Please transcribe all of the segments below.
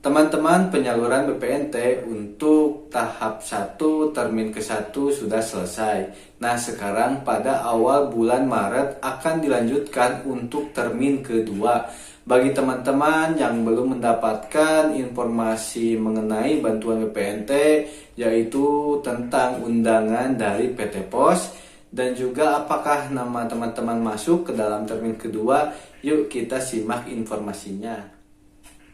Teman-teman, penyaluran BPNT untuk tahap 1 termin ke-1 sudah selesai. Nah, sekarang pada awal bulan Maret akan dilanjutkan untuk termin kedua. Bagi teman-teman yang belum mendapatkan informasi mengenai bantuan BPNT, yaitu tentang undangan dari PT Pos, dan juga apakah nama teman-teman masuk ke dalam termin kedua, yuk kita simak informasinya.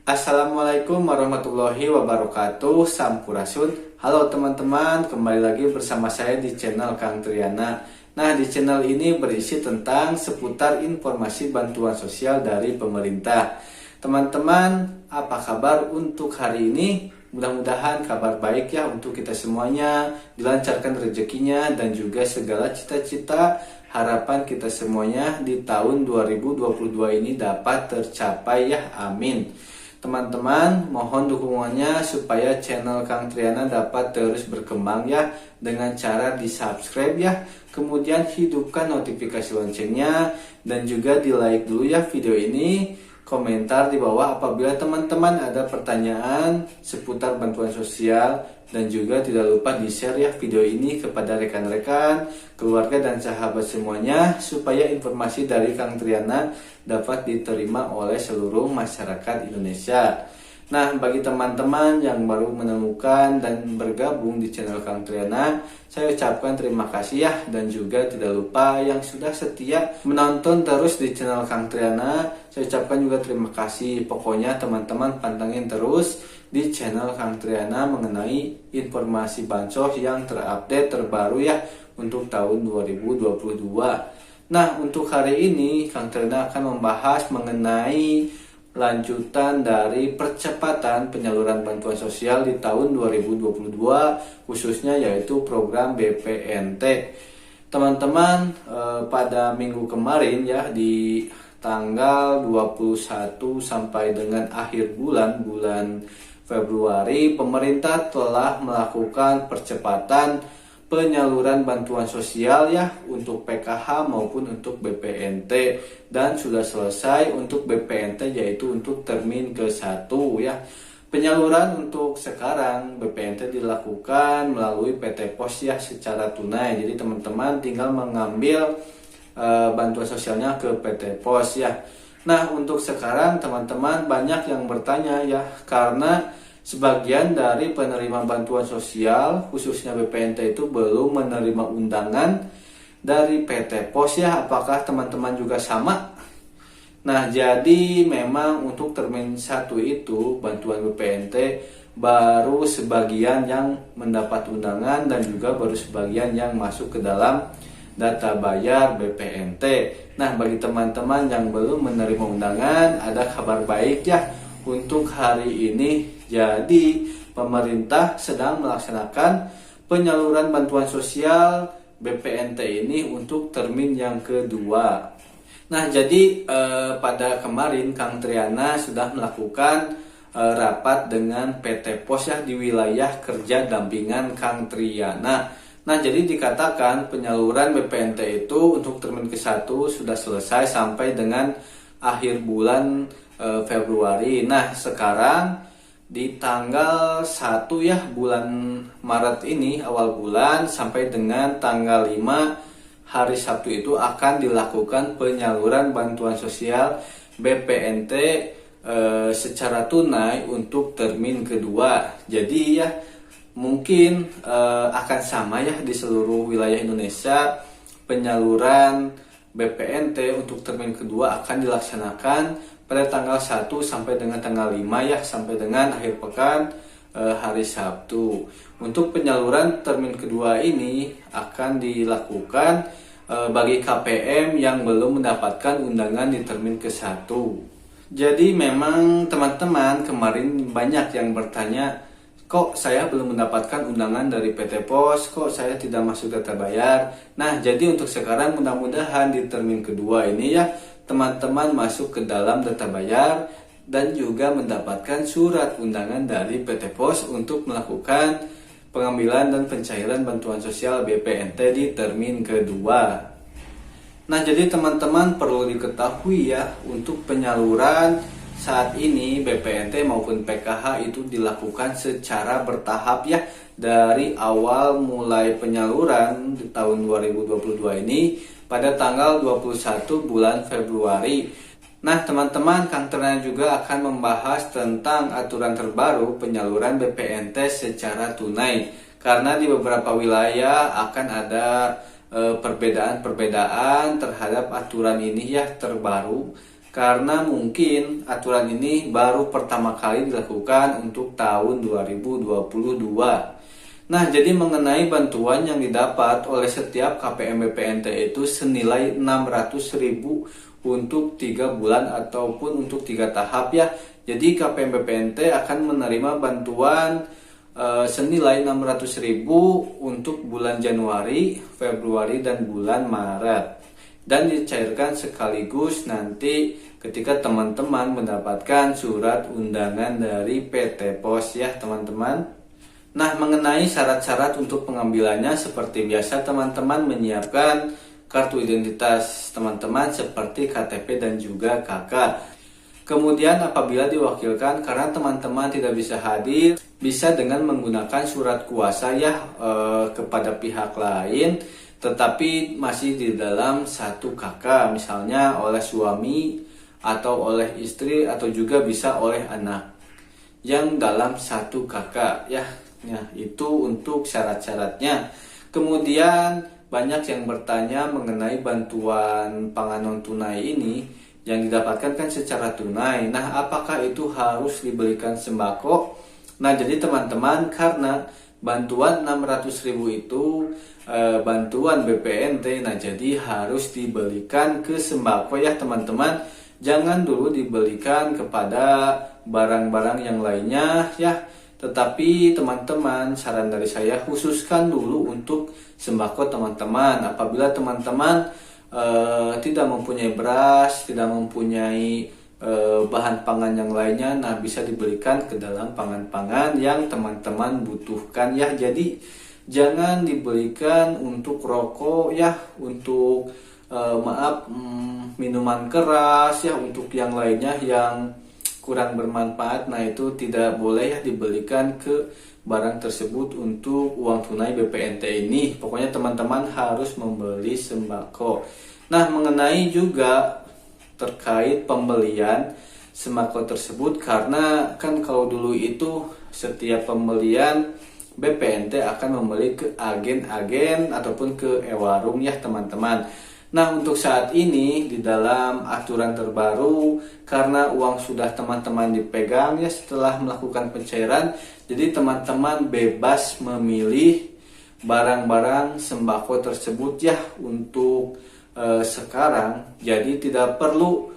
Assalamualaikum warahmatullahi wabarakatuh. Sampurasun. Halo teman-teman, kembali lagi bersama saya di channel Kang Triana. Nah, di channel ini berisi tentang seputar informasi bantuan sosial dari pemerintah. Teman-teman, apa kabar untuk hari ini? Mudah-mudahan kabar baik ya untuk kita semuanya, dilancarkan rezekinya dan juga segala cita-cita harapan kita semuanya di tahun 2022 ini dapat tercapai ya, amin. Teman-teman, mohon dukungannya supaya channel Kang Triana dapat terus berkembang ya, dengan cara di subscribe ya, kemudian hidupkan notifikasi loncengnya, dan juga di like dulu ya video ini, komentar di bawah apabila teman-teman ada pertanyaan seputar bantuan sosial, dan juga tidak lupa di share ya video ini kepada rekan-rekan, keluarga dan sahabat semuanya, supaya informasi dari Kang Triana dapat diterima oleh seluruh masyarakat Indonesia. Nah, bagi teman-teman yang baru menemukan dan bergabung di channel Kang Triana, saya ucapkan terima kasih ya, dan juga tidak lupa yang sudah setia menonton terus di channel Kang Triana, saya ucapkan juga terima kasih. Pokoknya teman-teman pantengin terus di channel Kang Triana mengenai informasi bansos yang terupdate terbaru ya untuk tahun 2022. Nah, untuk hari ini Kang Triana akan membahas mengenai lanjutan dari percepatan penyaluran bantuan sosial di tahun 2022, khususnya yaitu program BPNT. Teman-teman, pada minggu kemarin ya, di tanggal 21 sampai dengan akhir bulan Februari, pemerintah telah melakukan percepatan penyaluran bantuan sosial ya untuk PKH maupun untuk BPNT, dan sudah selesai untuk BPNT yaitu untuk termin ke-1 ya. Penyaluran untuk sekarang BPNT dilakukan melalui PT Pos ya secara tunai. Jadi teman-teman tinggal mengambil bantuan sosialnya ke PT Pos ya. Nah, untuk sekarang teman-teman banyak yang bertanya ya, karena sebagian dari penerima bantuan sosial khususnya BPNT itu belum menerima undangan dari PT Pos ya. Apakah teman-teman juga sama? Nah, jadi memang untuk termin 1 itu bantuan BPNT baru sebagian yang mendapat undangan, dan juga baru sebagian yang masuk ke dalam data bayar BPNT. Nah, bagi teman-teman yang belum menerima undangan, ada kabar baik ya untuk hari ini. Jadi pemerintah sedang melaksanakan penyaluran bantuan sosial BPNT ini untuk termin yang kedua. Nah, jadi pada kemarin Kang Triana sudah melakukan rapat dengan PT Pos ya di wilayah kerja dampingan Kang Triana. Nah, jadi dikatakan penyaluran BPNT itu untuk termin ke-1 sudah selesai sampai dengan akhir bulan Februari. Nah, sekarang di tanggal 1 ya bulan Maret ini, awal bulan, sampai dengan tanggal 5 hari Sabtu itu akan dilakukan penyaluran bantuan sosial BPNT secara tunai untuk termin kedua. Jadi ya mungkin akan sama ya di seluruh wilayah Indonesia. Penyaluran BPNT untuk termin kedua akan dilaksanakan pada tanggal 1 sampai dengan tanggal 5 ya, sampai dengan akhir pekan hari Sabtu. Untuk penyaluran termin kedua ini akan dilakukan bagi KPM yang belum mendapatkan undangan di termin ke-1. Jadi memang teman-teman kemarin banyak yang bertanya, kok saya belum mendapatkan undangan dari PT Pos, kok saya tidak masuk data bayar. Nah, jadi untuk sekarang mudah-mudahan di termin kedua ini ya teman-teman masuk ke dalam data bayar dan juga mendapatkan surat undangan dari PT Pos untuk melakukan pengambilan dan pencairan bantuan sosial BPNT di termin kedua. Nah, jadi teman-teman perlu diketahui ya, untuk penyaluran saat ini BPNT maupun PKH itu dilakukan secara bertahap ya, dari awal mulai penyaluran di tahun 2022 ini pada tanggal 21 bulan Februari. Nah teman-teman, Kang Terna juga akan membahas tentang aturan terbaru penyaluran BPNT secara tunai, karena di beberapa wilayah akan ada perbedaan-perbedaan terhadap aturan ini ya terbaru, karena mungkin aturan ini baru pertama kali dilakukan untuk tahun 2022. Nah, jadi mengenai bantuan yang didapat oleh setiap KPM BPNT itu senilai 600.000 untuk 3 bulan ataupun untuk 3 tahap ya. Jadi KPM BPNT akan menerima bantuan senilai 600.000 untuk bulan Januari, Februari, dan bulan Maret, dan dicairkan sekaligus nanti ketika teman-teman mendapatkan surat undangan dari PT Pos ya teman-teman. Nah, mengenai syarat-syarat untuk pengambilannya, seperti biasa teman-teman menyiapkan kartu identitas teman-teman seperti KTP dan juga KK. Kemudian apabila diwakilkan karena teman-teman tidak bisa hadir, bisa dengan menggunakan surat kuasa ya kepada pihak lain, tetapi masih di dalam satu kakak, misalnya oleh suami atau oleh istri atau juga bisa oleh anak yang dalam satu kakak ya. Nah, itu untuk syarat-syaratnya. Kemudian banyak yang bertanya mengenai bantuan pangan non tunai ini yang didapatkan kan secara tunai. Nah, apakah itu harus dibelikan sembako? Nah, jadi teman-teman, karena bantuan 600.000 itu bantuan BPNT, nah jadi harus dibelikan ke sembako ya teman-teman. Jangan dulu dibelikan kepada barang-barang yang lainnya ya. Tetapi teman-teman, saran dari saya, khususkan dulu untuk sembako teman-teman. Apabila teman-teman tidak mempunyai beras, tidak mempunyai bahan pangan yang lainnya, nah bisa diberikan ke dalam pangan-pangan yang teman-teman butuhkan ya. Jadi jangan diberikan untuk rokok ya, untuk minuman keras ya, untuk yang lainnya yang kurang bermanfaat. Nah itu tidak boleh ya diberikan ke barang tersebut untuk uang tunai BPNT ini. Pokoknya teman-teman harus membeli sembako. Nah, mengenai juga terkait pembelian sembako tersebut, karena kan kalau dulu itu setiap pembelian BPNT akan membeli ke agen-agen ataupun ke e-warung ya teman-teman. Nah, untuk saat ini di dalam aturan terbaru, karena uang sudah teman-teman dipegang ya setelah melakukan pencairan, jadi teman-teman bebas memilih barang-barang sembako tersebut ya untuk sekarang. Jadi tidak perlu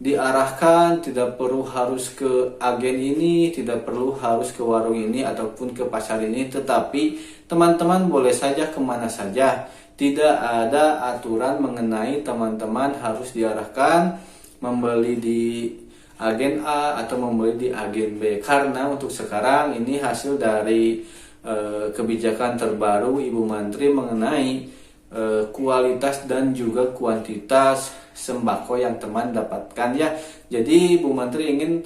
diarahkan, tidak perlu harus ke agen ini, tidak perlu harus ke warung ini ataupun ke pasar ini, tetapi teman-teman boleh saja kemana saja. Tidak ada aturan mengenai teman-teman harus diarahkan membeli di agen A atau membeli di agen B, karena untuk sekarang ini hasil dari kebijakan terbaru Ibu Menteri mengenai kualitas dan juga kuantitas sembako yang teman dapatkan ya. Jadi Bu Menteri ingin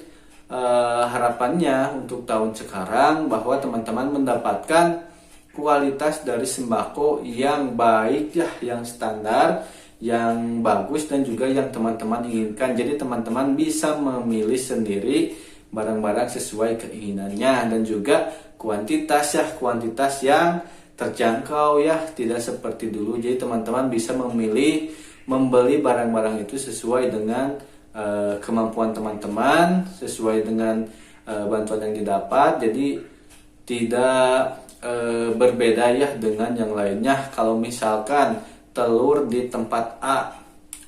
harapannya untuk tahun sekarang bahwa teman-teman mendapatkan kualitas dari sembako yang baik ya, yang standar, yang bagus, dan juga yang teman-teman inginkan. Jadi teman-teman bisa memilih sendiri barang-barang sesuai keinginannya, dan juga kuantitas ya, kuantitas yang terjangkau ya, tidak seperti dulu. Jadi teman-teman bisa memilih membeli barang-barang itu sesuai dengan kemampuan teman-teman, sesuai dengan bantuan yang didapat. Jadi tidak berbeda ya dengan yang lainnya. Kalau misalkan telur di tempat A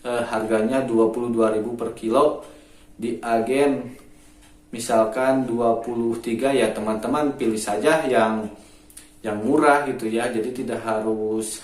harganya 22.000 per kilo, di agen misalkan 23, ya teman-teman pilih saja yang murah gitu ya. Jadi tidak harus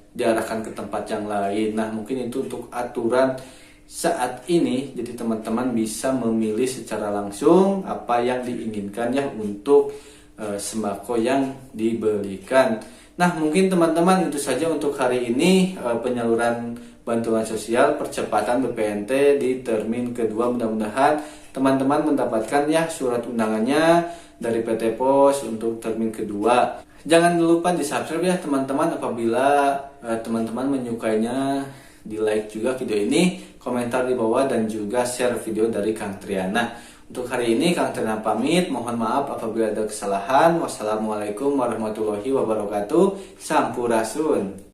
diarahkan ke tempat yang lain. Nah, mungkin itu untuk aturan saat ini. Jadi teman-teman bisa memilih secara langsung apa yang diinginkan ya untuk sembako yang dibelikan. Nah, mungkin teman-teman itu saja untuk hari ini penyaluran bantuan sosial percepatan BPNT di termin kedua. Mudah-mudahan teman-teman mendapatkan ya surat undangannya dari PT Pos untuk termin kedua. Jangan lupa di subscribe ya teman-teman. Apabila teman-teman menyukainya, di like juga video ini, komentar di bawah, dan juga share video dari Kang Triana. Untuk hari ini Kang Triana pamit, mohon maaf apabila ada kesalahan. Wassalamualaikum warahmatullahi wabarakatuh. Sampurasun.